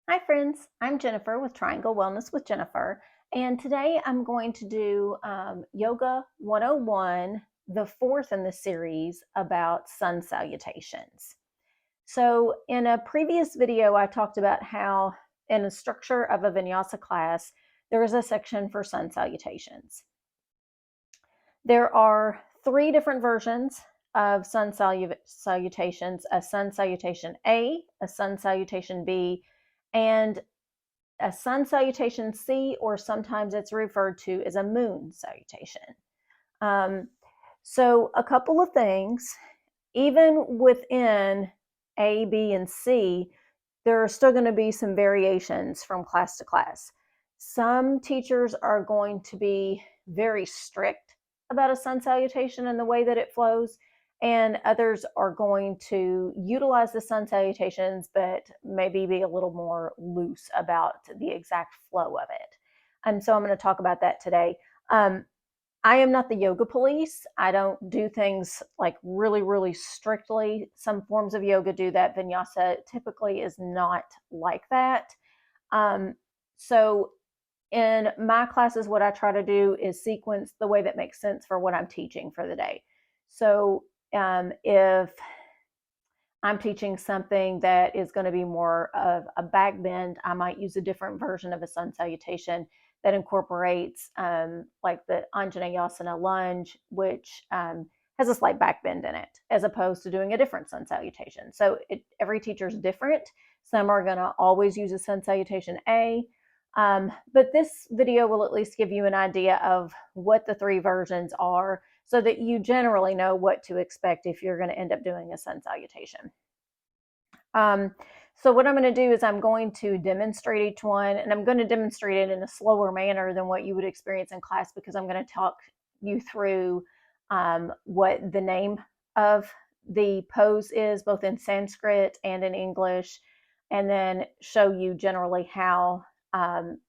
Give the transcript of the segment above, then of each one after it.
Hi friends, I'm Jennifer with Triangle Wellness with Jennifer, and today I'm going to do Yoga 101, the fourth in the series about sun salutations. So in a previous video, I talked about how in the structure of a Vinyasa class, there is a section for sun salutations. There are three different versions of sun salutations: a sun salutation A, a sun salutation B, and a sun salutation C, or sometimes it's referred to as a moon salutation. Um, so, a couple of things, even within A, B, and C, there are still going to be some variations from class to class. Some teachers are going to be very strict about a sun salutation and the way that it flows, and others are going to utilize the sun salutations but maybe be a little more loose about the exact flow of it. And so I'm going to talk about that today. I am not the yoga police. I don't do things like really, really strictly. Some forms of yoga do that. Vinyasa typically is not like that. Um, so in my classes, what I try to do is sequence the way that makes sense for what I'm teaching for the day. So if I'm teaching something that is going to be more of a back bend, I might use a different version of a sun salutation that incorporates like the Anjaneyasana lunge, which has a slight back bend in it, as opposed to doing a different sun salutation. So every teacher is different. Some are going to always use a sun salutation A, but this video will at least give you an idea of what the three versions are so that you generally know what to expect if you're going to end up doing a sun salutation. So what I'm going to do is I'm going to demonstrate each one, and I'm going to demonstrate it in a slower manner than what you would experience in class, because I'm going to talk you through what the name of the pose is, both in Sanskrit and in English, and then show you generally how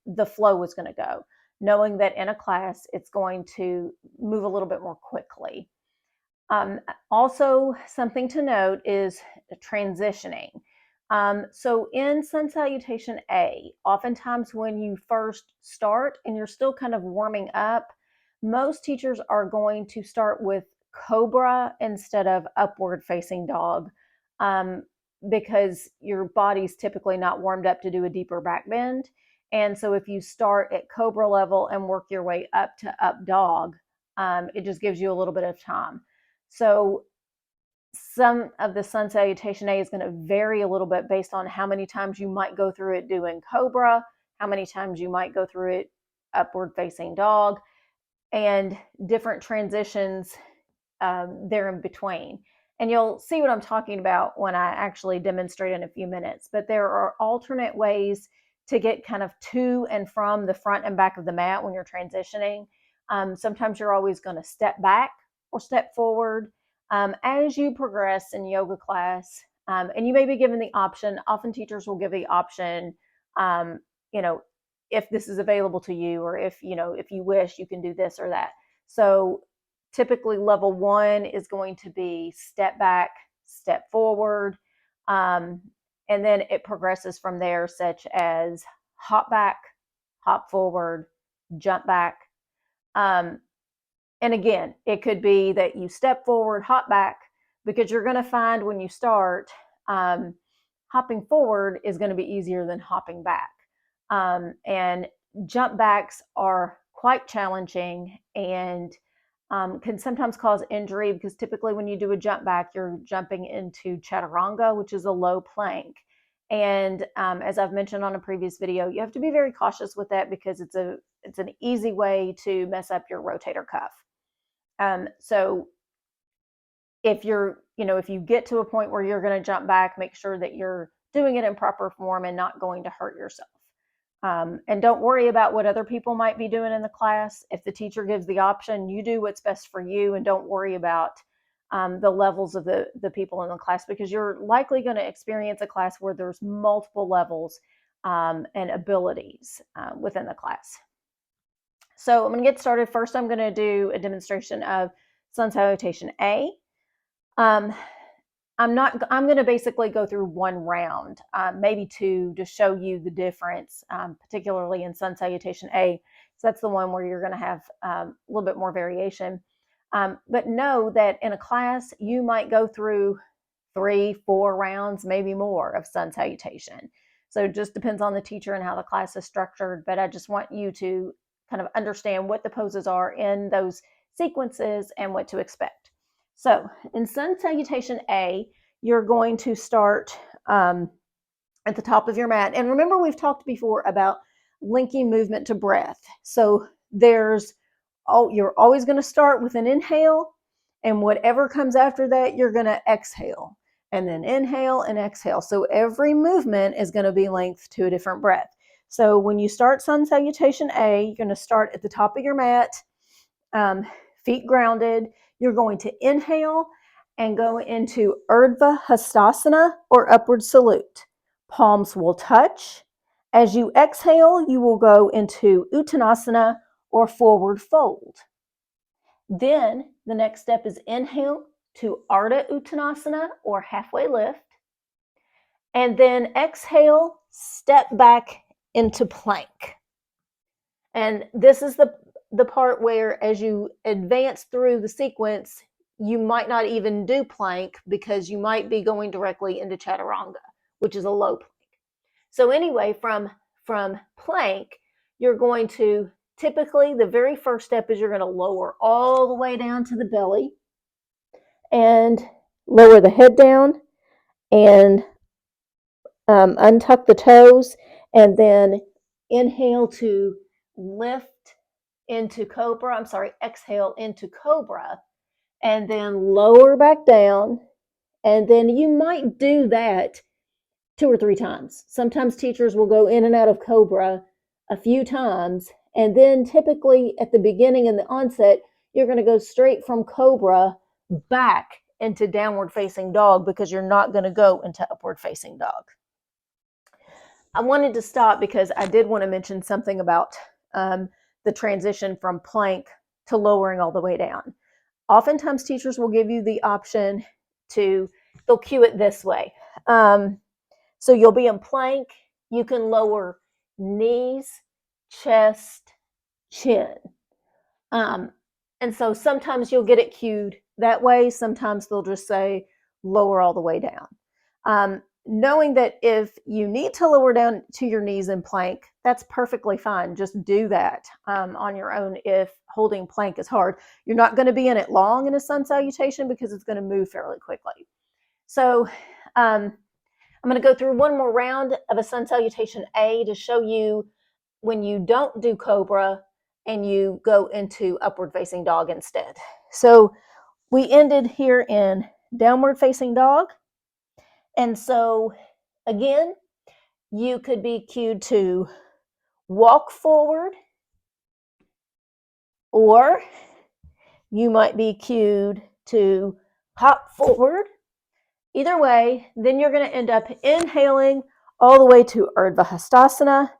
the flow is going to go, knowing that in a class it's going to move a little bit more quickly. Also, something to note is transitioning. So in Sun Salutation A, oftentimes when you first start and you're still kind of warming up, most teachers are going to start with Cobra instead of upward facing dog, um, because your body's typically not warmed up to do a deeper back bend. And so if you start at Cobra level and work your way up to up dog, it just gives you a little bit of time. So some of the sun salutation A is going to vary a little bit based on how many times you might go through it doing Cobra, how many times you might go through it upward facing dog, and different transitions there in between. And you'll see what I'm talking about when I actually demonstrate in a few minutes. But there are alternate ways to get kind of to and from the front and back of the mat when you're transitioning. Sometimes you're always going to step back or step forward as you progress in yoga class. And you may be given the option. Often teachers will give the option, um, you know, if this is available to you, or if you wish, you can do this or that. So typically level one is going to be step back, step forward, and then it progresses from there, such as hop back, hop forward, jump back. Um, and again, it could be that you step forward, hop back, because you're going to find when you start, hopping forward is going to be easier than hopping back. And jump backs are quite challenging and can sometimes cause injury, because typically when you do a jump back, you're jumping into chaturanga, which is a low plank. And as I've mentioned on a previous video, you have to be very cautious with that, because it's an easy way to mess up your rotator cuff. So if you get to a point where you're going to jump back, make sure that you're doing it in proper form and not going to hurt yourself. And don't worry about what other people might be doing in the class. If the teacher gives the option, you do what's best for you, and don't worry about the levels of the people in the class, because you're likely going to experience a class where there's multiple levels and abilities within the class. So I'm going to get started. First, I'm going to do a demonstration of Sun Salutation A. I'm going to basically go through one round, maybe two, to show you the difference, particularly in Sun Salutation A. So that's the one where you're going to have a little bit more variation. But know that in a class, you might go through 3, 4 rounds, maybe more of Sun Salutation. So it just depends on the teacher and how the class is structured. But I just want you to kind of understand what the poses are in those sequences and what to expect. So in Sun Salutation A, you're going to start at the top of your mat. And remember, we've talked before about linking movement to breath. So you're always going to start with an inhale, and whatever comes after that, you're going to exhale, and then inhale and exhale. So every movement is going to be linked to a different breath. So when you start Sun Salutation A, you're going to start at the top of your mat, feet grounded. You're going to inhale and go into Urdhva Hastasana, or upward salute. Palms will touch. As you exhale, you will go into Uttanasana, or forward fold. Then the next step is inhale to Ardha Uttanasana, or halfway lift. And then exhale, step back into plank. And this is the part where, as you advance through the sequence, you might not even do plank because you might be going directly into chaturanga, which is a low plank. So anyway, from plank, you're going to, typically the very first step is you're going to lower all the way down to the belly and lower the head down and untuck the toes, and then inhale to lift into cobra. Exhale into cobra, and then lower back down. And then you might do that 2 or 3 times. Sometimes teachers will go in and out of cobra a few times, and then typically at the beginning and the onset, you're going to go straight from cobra back into downward facing dog because you're not going to go into upward facing dog. I wanted to stop because I did want to mention something about the transition from plank to lowering all the way down. Oftentimes teachers will give you the option they'll cue it this way. So you'll be in plank, you can lower knees, chest, chin. And so sometimes you'll get it cued that way. Sometimes they'll just say lower all the way down. Knowing that if you need to lower down to your knees in plank, that's perfectly fine. Just do that on your own if holding plank is hard. You're not going to be in it long in a Sun Salutation because it's going to move fairly quickly. So I'm going to go through one more round of a Sun Salutation A to show you when you don't do cobra and you go into upward facing dog instead. So we ended here in downward facing dog. And so again, you could be cued to walk forward, or you might be cued to hop forward. Either way, then you're going to end up inhaling all the way to Urdhva Hastasana.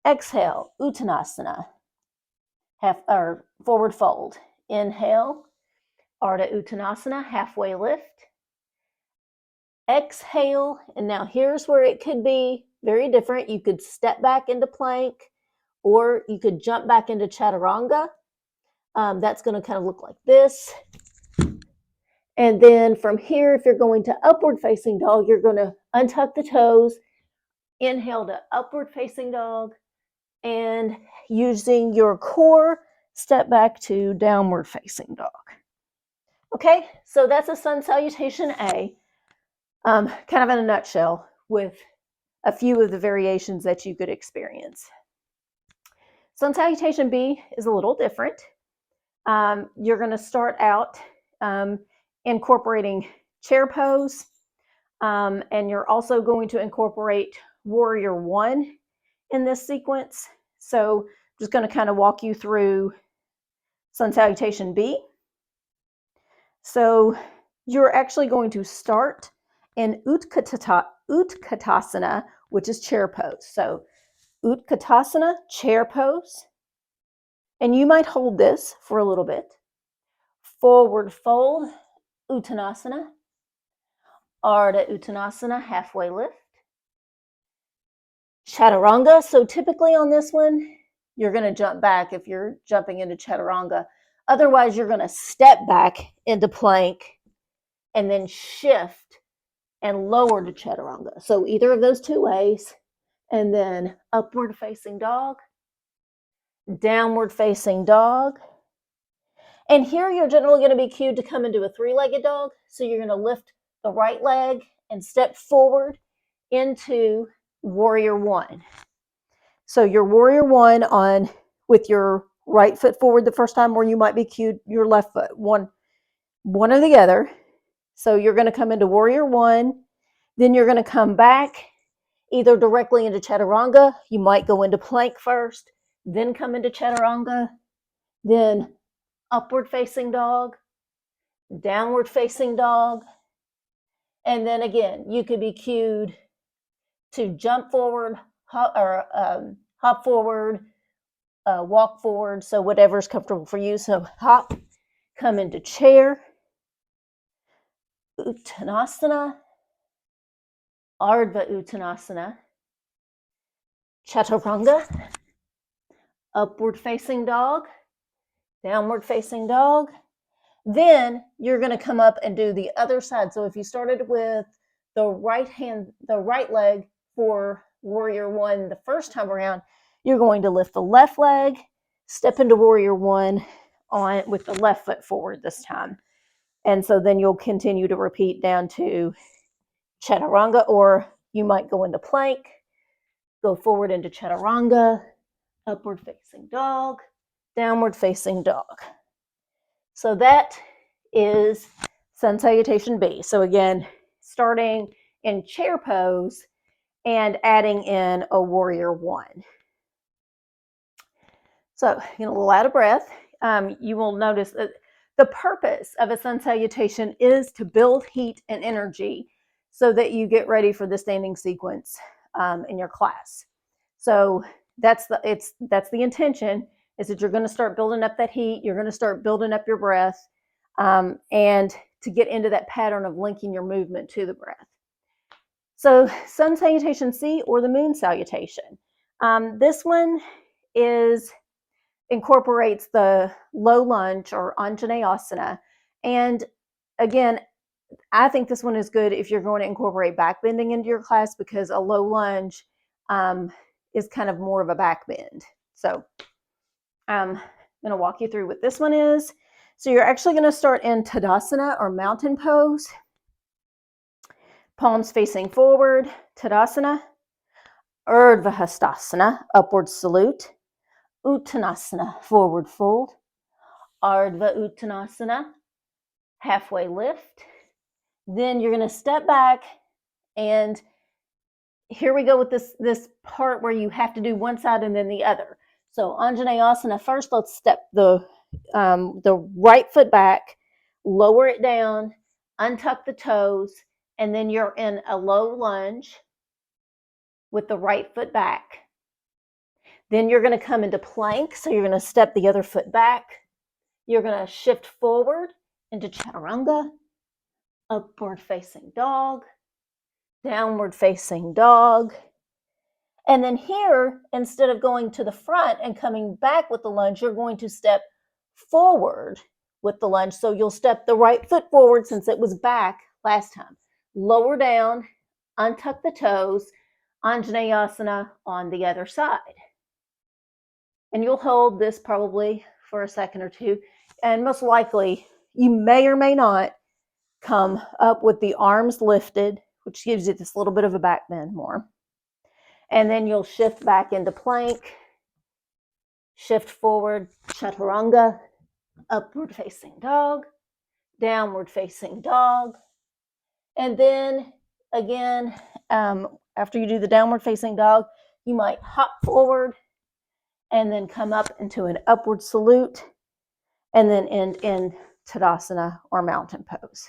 Exhale, Uttanasana, or forward fold. Inhale, Ardha Uttanasana, halfway lift. Exhale, and now here's where it could be very different. You could step back into plank, or you could jump back into chaturanga. That's going to kind of look like this. And then from here, if you're going to upward facing dog, you're going to untuck the toes, inhale to upward facing dog, and using your core, step back to downward facing dog. Okay, so that's a Sun Salutation A, kind of in a nutshell, with a few of the variations that you could experience. Sun Salutation B is a little different. You're going to start out incorporating chair pose, and you're also going to incorporate Warrior One in this sequence. So I'm just going to kind of walk you through Sun Salutation B. So you're actually going to start in Utkatasana, which is chair pose. So Utkatasana, chair pose. And you might hold this for a little bit. Forward fold, Uttanasana. Ardha Uttanasana, halfway lift. Chaturanga. So typically on this one, you're going to jump back if you're jumping into chaturanga. Otherwise, you're going to step back into plank and then shift and lower to chaturanga. So either of those two ways, and then upward facing dog, downward facing dog. And here you're generally going to be cued to come into a three-legged dog. So you're going to lift the right leg and step forward into warrior one. So your warrior one on with your right foot forward the first time, or you might be cued your left foot, one or the other. So you're going to come into warrior one, then you're going to come back either directly into chaturanga. You might go into plank first, then come into chaturanga, then upward facing dog, downward facing dog, and then again, you could be cued to jump forward, hop forward, walk forward, so whatever's comfortable for you. So hop, come into chair, Uttanasana, Ardha Uttanasana, Chaturanga, upward facing dog, downward facing dog. Then you're going to come up and do the other side. So if you started with the right leg for warrior one the first time around, you're going to lift the left leg, step into warrior one on with the left foot forward this time. And so then you'll continue to repeat down to chaturanga, or you might go into plank, go forward into chaturanga, upward facing dog, downward facing dog. So that is Sun Salutation B. So again, starting in chair pose and adding in a warrior one. So, a little out of breath. You will notice that the purpose of a sun salutation is to build heat and energy so that you get ready for the standing sequence in your class. So that's the intention, is that you're going to start building up that heat. You're going to start building up your breath, and to get into that pattern of linking your movement to the breath. So Sun Salutation C, or the Moon Salutation. This one incorporates the low lunge, or Anjaneyasana. And again, I think this one is good if you're going to incorporate back bending into your class, because a low lunge is kind of more of a back bend. So I'm going to walk you through what this one is. So you're actually going to start in Tadasana, or mountain pose. Palms facing forward, Tadasana. Urdhva Hastasana, upward salute. Uttanasana, forward fold. Ardha Uttanasana, halfway lift. Then you're going to step back, and here we go with this part where you have to do one side and then the other. So Anjaneyasana, first let's step the right foot back, lower it down, untuck the toes, and then you're in a low lunge with the right foot back. Then you're going to come into plank, so you're going to step the other foot back. You're going to shift forward into chaturanga, upward facing dog, downward facing dog. And then here, instead of going to the front and coming back with the lunge, you're going to step forward with the lunge. So you'll step the right foot forward since it was back last time. Lower down, untuck the toes, Anjaneyasana on the other side. And you'll hold this probably for a second or two. And most likely, you may or may not come up with the arms lifted, which gives you this little bit of a back bend more. And then you'll shift back into plank, shift forward, chaturanga, upward facing dog, downward facing dog. And then again, after you do the downward facing dog, you might hop forward and then come up into an upward salute, and then end in Tadasana, or mountain pose.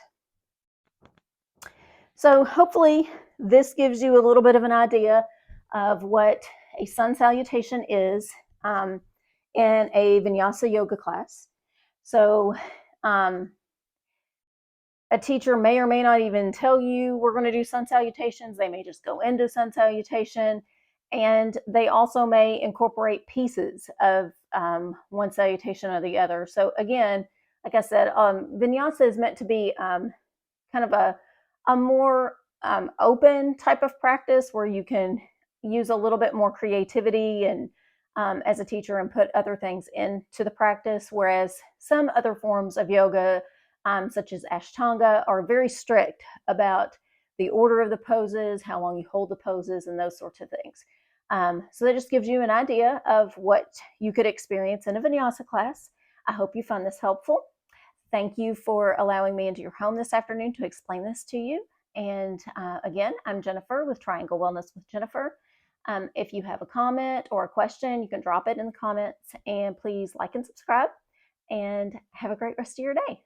So hopefully this gives you a little bit of an idea of what a sun salutation is in a Vinyasa yoga class. So A teacher may or may not even tell you we're going to do sun salutations. They may just go into sun salutation. And they also may incorporate pieces of one salutation or the other. So again, like I said, vinyasa is meant to be kind of a more open type of practice where you can use a little bit more creativity and as a teacher and put other things into the practice, whereas some other forms of yoga, such as Ashtanga, are very strict about the order of the poses, how long you hold the poses, and those sorts of things. So that just gives you an idea of what you could experience in a vinyasa class. I hope you found this helpful. Thank you for allowing me into your home this afternoon to explain this to you. And again, I'm Jennifer with Triangle Wellness with Jennifer. If you have a comment or a question, you can drop it in the comments, and please like and subscribe, and have a great rest of your day.